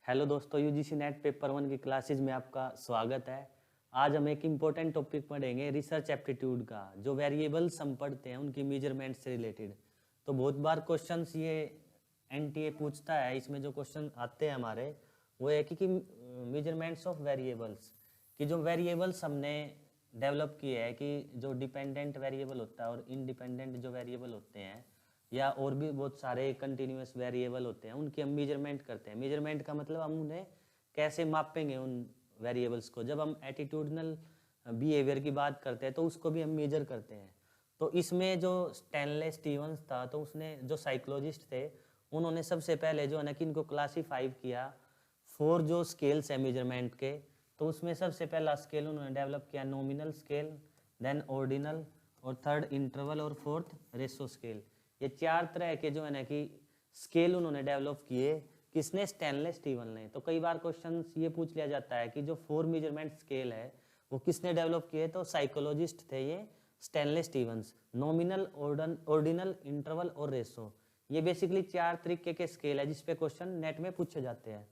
Hello दोस्तों, UGC net paper 1 की classes में आपका स्वागत है। आज हम एक इम्पोर्टेंट टॉपिक पढ़ेंगे रिसर्च एप्टीट्यूड का। जो वेरिएबल्स हम पढ़ते हैं उनकी मेजरमेंट से रिलेटेड। तो बहुत बार क्वेश्चंस ये एनटीए पूछता है, इसमें जो क्वेश्चन आते हैं हमारे वो है कि मेजरमेंट्स ऑफ वेरिएबल्स, कि जो वेरिएबल्स हमने डेवलप किए हैं कि जो डिपेंडेंट वेरिएबल होता है और इनडिपेंडेंट जो वेरिएबल होते हैं या और भी बहुत सारे कंटिन्यूअस वेरिएबल होते हैं, उनकी हम मेजरमेंट करते हैं। मेजरमेंट का मतलब हम उन्हें कैसे मापेंगे उन वेरिएबल्स को। जब हम एटीट्यूडनल बिहेवियर की बात करते हैं तो उसको भी हम मेजर करते हैं। तो इसमें जो स्टैनले स्टीवंस था, तो उसने जो साइकोलॉजिस्ट थे उन्होंने सबसे पहले जो है ना कि इनको क्लासीफाई किया 4 जो स्केल्स है मेजरमेंट के। तो उसमें सबसे पहला स्केल उन्होंने डेवलप किया नॉमिनल स्केल, देन ऑर्डिनल, और थर्ड इंटरवल, और फोर्थ रेशो स्केल। ये 4 तरह के जो है ना कि स्केल उन्होंने डेवलप किए। किसने? स्टैनले स्टीवन ने। तो कई बार क्वेश्चन ये पूछ लिया जाता है कि जो 4 मेजरमेंट स्केल है वो किसने डेवलप किए? तो साइकोलॉजिस्ट थे ये Stanley Stevens. Nominal, ordinal, interval और रेशो, ये बेसिकली 4 तरीके के स्केल है जिसपे क्वेश्चन नेट में पूछे जाते हैं।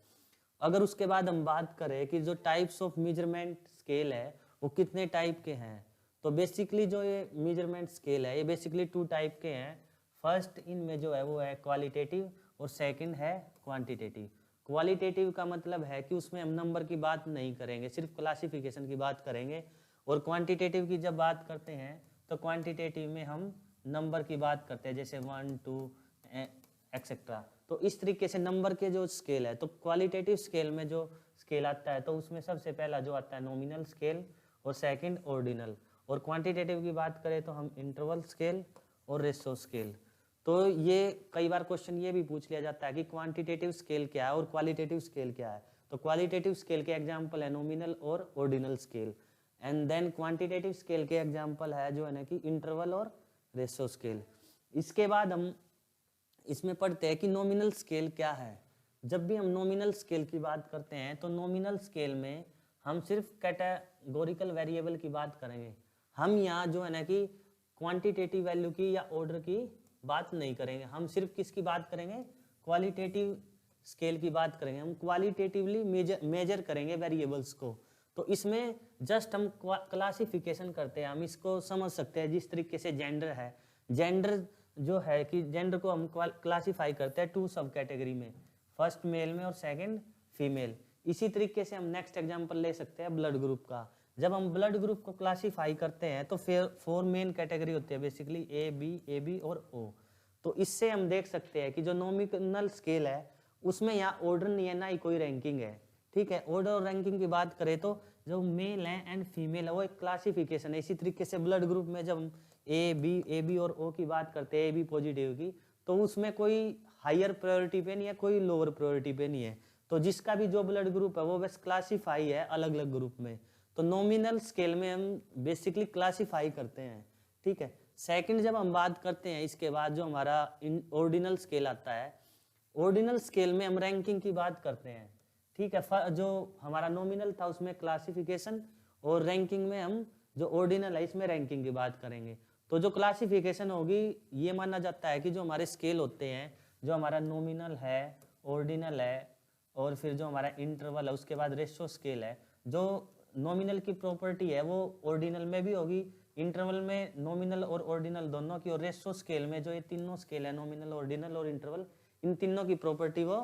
अगर उसके बाद हम बात करें कि जो टाइप्स ऑफ मेजरमेंट स्केल है वो कितने टाइप के हैं, तो बेसिकली जो ये मेजरमेंट स्केल है ये बेसिकली 2 टाइप के हैं। फर्स्ट इनमें जो है वो है क्वालिटेटिव और सेकंड है क्वांटिटेटिव। क्वालिटेटिव का मतलब है कि उसमें हम नंबर की बात नहीं करेंगे, सिर्फ क्लासिफिकेशन की बात करेंगे। और क्वांटिटेटिव की जब बात करते हैं तो क्वांटिटेटिव में हम नंबर की बात करते हैं, जैसे 1 2 एक्सेट्रा। तो इस तरीके से नंबर के जो स्केल है, तो क्वालिटेटिव स्केल में जो स्केल आता है तो उसमें सबसे पहला जो आता है नॉमिनल स्केल और सेकंड ऑर्डिनल। और क्वांटिटेटिव की बात करें तो हम इंटरवल स्केल और रेशो स्केल। तो ये कई बार क्वेश्चन ये भी पूछ लिया जाता है कि क्वांटिटेटिव स्केल क्या है और क्वालिटेटिव स्केल क्या है। तो क्वालिटेटिव स्केल के एग्जांपल है नॉमिनल और ordinal scale, and then quantitative scale के एग्जांपल है जो है ना कि इंटरवल और रेशो स्केल। इसके बाद हम इसमें पढ़ते हैं कि नॉमिनल स्केल क्या है। जब भी हम नॉमिनल स्केल की बात करते हैं तो नॉमिनल स्केल में हम सिर्फ कैटेगोरिकल वेरिएबल की बात करेंगे। हम यहाँ जो है ना कि क्वांटिटेटिव वैल्यू की या ऑर्डर की बात नहीं करेंगे, हम सिर्फ किसकी बात करेंगे? क्वालिटेटिव स्केल की बात करेंगे। हम क्वालिटेटिवली मेजर करेंगे वेरिएबल्स को। तो इसमें जस्ट हम क्लासिफिकेशन करते हैं। हम इसको समझ सकते हैं जिस तरीके से जेंडर है। जेंडर जो है कि जेंडर को हम क्लासिफाई करते हैं 2 सब कैटेगरी में, फर्स्ट मेल में और सेकंड फीमेल। इसी तरीके से हम नेक्स्ट एग्जांपल ले सकते हैं ब्लड ग्रुप का। जब हम ब्लड ग्रुप को क्लासिफाई करते हैं तो फिर 4 मेन कैटेगरी होती है बेसिकली, ए बी और ओ। तो इससे हम देख सकते हैं कि जो नॉमिनल स्केल है उसमें यहाँ ऑर्डर नहीं है, ना ही कोई रैंकिंग है। ठीक है, ऑर्डर और रैंकिंग की बात करें तो जो मेल है एंड फीमेल है वो एक क्लासिफिकेशन है। इसी तरीके से ब्लड ग्रुप में जब हम ए बी और ओ की बात करते हैं, ए बी पॉजिटिव की, तो उसमें कोई हायर प्रायोरिटी पे नहीं है, कोई लोअर प्रायोरिटी पे नहीं है। तो जिसका भी जो ब्लड ग्रुप है वो बस क्लासीफाई है अलग अलग ग्रुप में। तो नॉमिनल स्केल में हम बेसिकली क्लासीफाई करते हैं। ठीक है, सेकंड जब हम बात करते हैं इसके बाद जो हमारा ऑर्डिनल स्केल आता है, ऑर्डिनल स्केल में हम रैंकिंग की बात करते हैं। ठीक है, जो हमारा नॉमिनल था उसमें क्लासिफिकेशन, और रैंकिंग में हम जो ऑर्डिनल है इसमें रैंकिंग की बात करेंगे। तो जो क्लासिफिकेशन होगी, ये माना जाता है कि जो हमारे स्केल होते हैं, जो हमारा नॉमिनल है, ऑर्डिनल है और फिर जो हमारा इंटरवल है, उसके बाद रेशो स्केल है। जो नॉमिनल की प्रॉपर्टी है वो ऑर्डिनल में भी होगी, इंटरवल में नॉमिनल और ऑर्डिनल दोनों की, और रेशो स्केल में जो ये तीनों स्केल है नॉमिनल, ऑर्डिनल और इंटरवल, इन तीनों की प्रॉपर्टी वो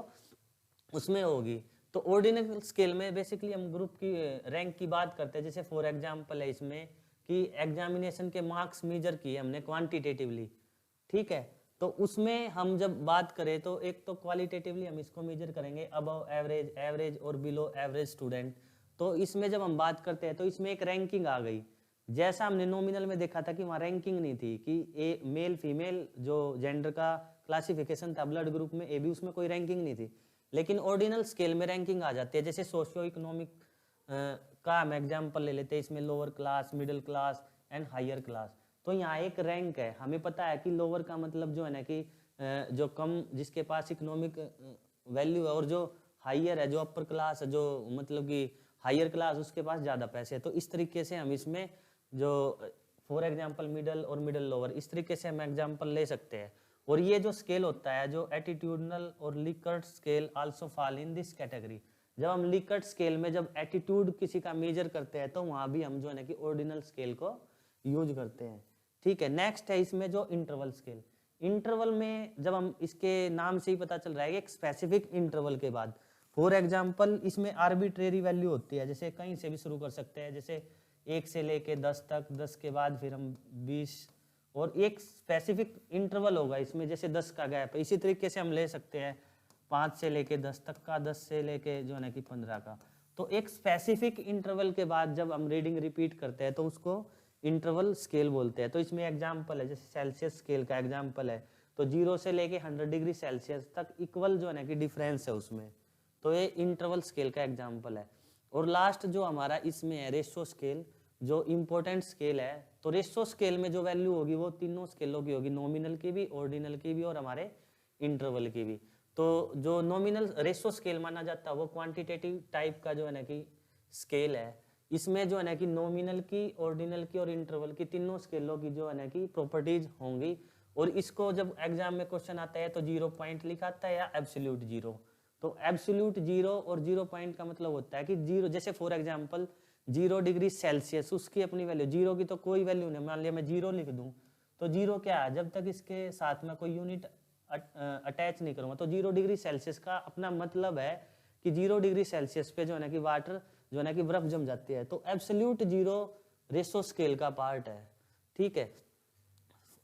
उसमें होगी। तो ऑर्डिनल स्केल में बेसिकली हम ग्रुप की रैंक की बात करते हैं। जैसे फॉर एग्जांपल है इसमें कि एग्जामिनेशन के मार्क्स मेजर किए हमने क्वांटिटेटिवली। ठीक है, तो उसमें हम जब बात करें तो एक तो क्वालिटेटिवली हम इसको मेजर करेंगे, अबव एवरेज, एवरेज और बिलो एवरेज स्टूडेंट। तो इसमें जब हम बात करते हैं तो इसमें एक रैंकिंग आ गई। जैसा हमने नॉमिनल में देखा था कि वहाँ रैंकिंग नहीं थी, कि ए मेल फीमेल जो जेंडर का क्लासिफिकेशन था ब्लड ग्रुप में ए बी, उसमें कोई रैंकिंग नहीं थी। लेकिन ऑर्डिनल स्केल में रैंकिंग आ जाती है। जैसे सोशियो इकोनॉमिक का हम एग्जाम्पल ले लेते हैं, इसमें lower class, middle class and higher class. तो यहाँ एक रैंक है। हमें पता है कि लोअर का मतलब जो है ना कि जो कम, जिसके पास इकोनॉमिक वैल्यू है, और जो हायर है, जो अपर क्लास है, जो मतलब कि हायर क्लास, उसके पास ज़्यादा पैसे है। तो इस तरीके से हम इसमें जो फॉर एग्जाम्पल मिडल और मिडल लोअर, इस तरीके से हम एग्जाम्पल ले सकते हैं। और ये जो स्केल होता है, जो एटीट्यूडनल और Likert scale also fall in this category. जब हम लिकर्ट स्केल में जब एटीट्यूड किसी का मेजर करते हैं तो वहां भी हम जो है ना कि ऑर्डिनल स्केल को यूज करते हैं। ठीक है, नेक्स्ट है इसमें जो इंटरवल स्केल। इंटरवल में जब हम, इसके नाम से ही पता चल रहा है कि एक स्पेसिफिक इंटरवल के बाद, फॉर एग्जाम्पल इसमें आर्बिट्रेरी वैल्यू होती है, जैसे कहीं से भी शुरू कर सकते हैं, जैसे 1 से लेके 10 तक, 10 के बाद फिर हम 20, और एक स्पेसिफिक इंटरवल होगा इसमें, जैसे 10 का गैप है। इसी तरीके से हम ले सकते हैं 5 से लेके 10 तक का, 10 से लेके जो है ना कि 15 का। तो एक स्पेसिफिक इंटरवल के बाद जब हम रीडिंग रिपीट करते हैं तो उसको इंटरवल स्केल बोलते हैं। तो इसमें एग्जाम्पल है, जैसे सेल्सियस स्केल का एग्जाम्पल है, तो 0 से लेके 100 डिग्री सेल्सियस तक इक्वल जो है ना कि डिफरेंस है उसमें, तो ये इंटरवल स्केल का एग्जाम्पल है। और लास्ट जो हमारा इसमें है रेशो स्केल, जो इम्पोर्टेंट स्केल है। तो रेशो स्केल में जो वैल्यू होगी वो तीनों स्केलों की होगी, नॉमिनल की भी, ऑर्डिनल की भी और हमारे इंटरवल की भी। तो जो नॉमिनल रेशो स्केल माना जाता है वो क्वांटिटेटिव टाइप का जो है ना कि स्केल है। इसमें जो है ना कि नॉमिनल की, ऑर्डिनल की और इंटरवल की तीनों स्केलों की जो है ना कि प्रॉपर्टीज होंगी। और इसको जब एग्जाम में क्वेश्चन आता है तो 0 पॉइंट लिखा आता है या एब्सोल्यूट 0। तो एब्सोल्यूट 0 और 0 पॉइंट का मतलब होता है कि 0, जैसे फॉर एग्जाम्पल 0 डिग्री सेल्सियस, उसकी अपनी वैल्यू, 0 की तो कोई वैल्यू नहीं, मान लिया मैं 0 लिख दूं तो 0 क्या है, जब तक इसके साथ में कोई यूनिट अटैच नहीं करूंगा तो 0 डिग्री सेल्सियस का अपना मतलब है कि 0 डिग्री सेल्सियस पे जो है ना कि वाटर जो है ना कि बर्फ जम जाती है। तो एब्सोल्यूट 0 रेशो स्केल का पार्ट है। ठीक है,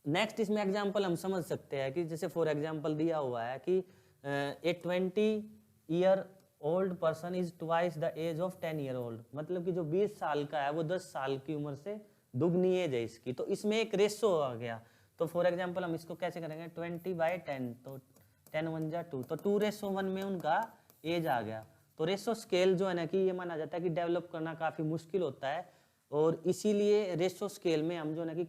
नेक्स्ट इसमें एग्जांपल हम समझ सकते हैं कि जैसे फॉर एग्जांपल दिया हुआ है कि a 20 year old person is twice the age of 10 year old, मतलब कि जो 20 साल का है वो 10 साल की उम्र से दुगनी एज है इसकी। तो इसमें एक रेशो आ गया। तो फॉर एग्जांपल हम इसको कैसे करेंगे, 20/10, तो 10 1 जा 2, तो 2:1 में उनका एज आ गया। तो रेशो स्केल जो है ना कि ये माना जाता है कि डेवलप करना काफ़ी मुश्किल होता है, और इसीलिए रेशो स्केल में हम जो है ना कि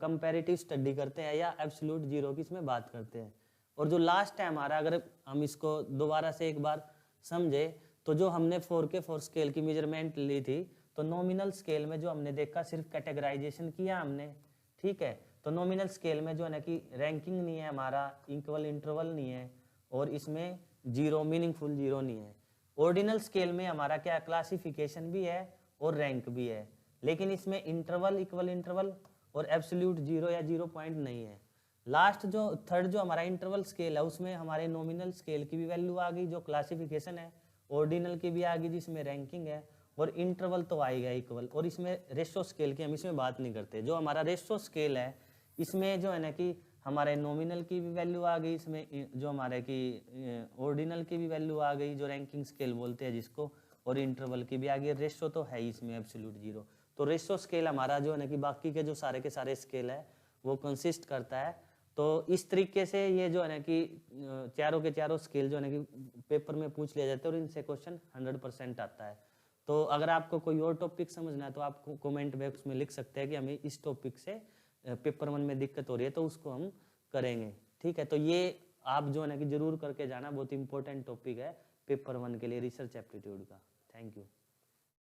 कंपैरेटिव स्टडी करते हैं या एब्सोल्यूट 0 की इसमें बात करते हैं। और जो लास्ट है हमारा, अगर हम इसको दोबारा से एक बार समझे, तो जो हमने 4 स्केल की मेजरमेंट ली थी, तो नॉमिनल स्केल में जो हमने देखा सिर्फ कैटेगराइजेशन किया हमने। ठीक है, तो नॉमिनल स्केल में जो है ना कि रैंकिंग नहीं है हमारा, इक्वल इंटरवल नहीं है, और इसमें 0 मीनिंगफुल 0 नहीं है। ऑर्डिनल स्केल में हमारा क्या, क्लासिफिकेशन भी है और रैंक भी है, लेकिन इसमें इंटरवल, इक्वल इंटरवल और एब्सोल्यूट 0 या 0 पॉइंट नहीं है। लास्ट जो थर्ड जो हमारा इंटरवल स्केल है उसमें हमारे नॉमिनल स्केल की भी वैल्यू आ गई जो क्लासिफिकेशन है, ऑर्डिनल की भी आ गई जिसमें रैंकिंग है, और इंटरवल तो आएगा इक्वल। और इसमें रेशो स्केल की हम इसमें बात नहीं करते। जो हमारा रेशो स्केल है इसमें जो है ना कि हमारे नॉमिनल की भी वैल्यू आ गई, इसमें जो हमारे की ऑर्डिनल की भी वैल्यू आ गई जो रैंकिंग स्केल बोलते हैं जिसको, और इंटरवल की भी आ गई। रेशो तो है ही इसमें एब्सोल्यूट 0। तो रेशो स्केल हमारा जो है ना कि बाकी के जो सारे के सारे स्केल है वो कंसिस्ट करता है। तो इस तरीके से ये जो है ना कि चारों के चारों स्केल जो है ना कि पेपर में पूछ लिया जाता है और इनसे क्वेश्चन 100% आता है। तो अगर आपको कोई और टॉपिक समझना है तो आप कमेंट बॉक्स में लिख सकते हैं कि हमें इस टॉपिक से पेपर 1 में दिक्कत हो रही है, तो उसको हम करेंगे। ठीक है, तो ये आप जो है ना कि जरूर करके जाना, बहुत इंपॉर्टेंट टॉपिक है पेपर 1 के लिए रिसर्च एप्टीट्यूड का। Thank you.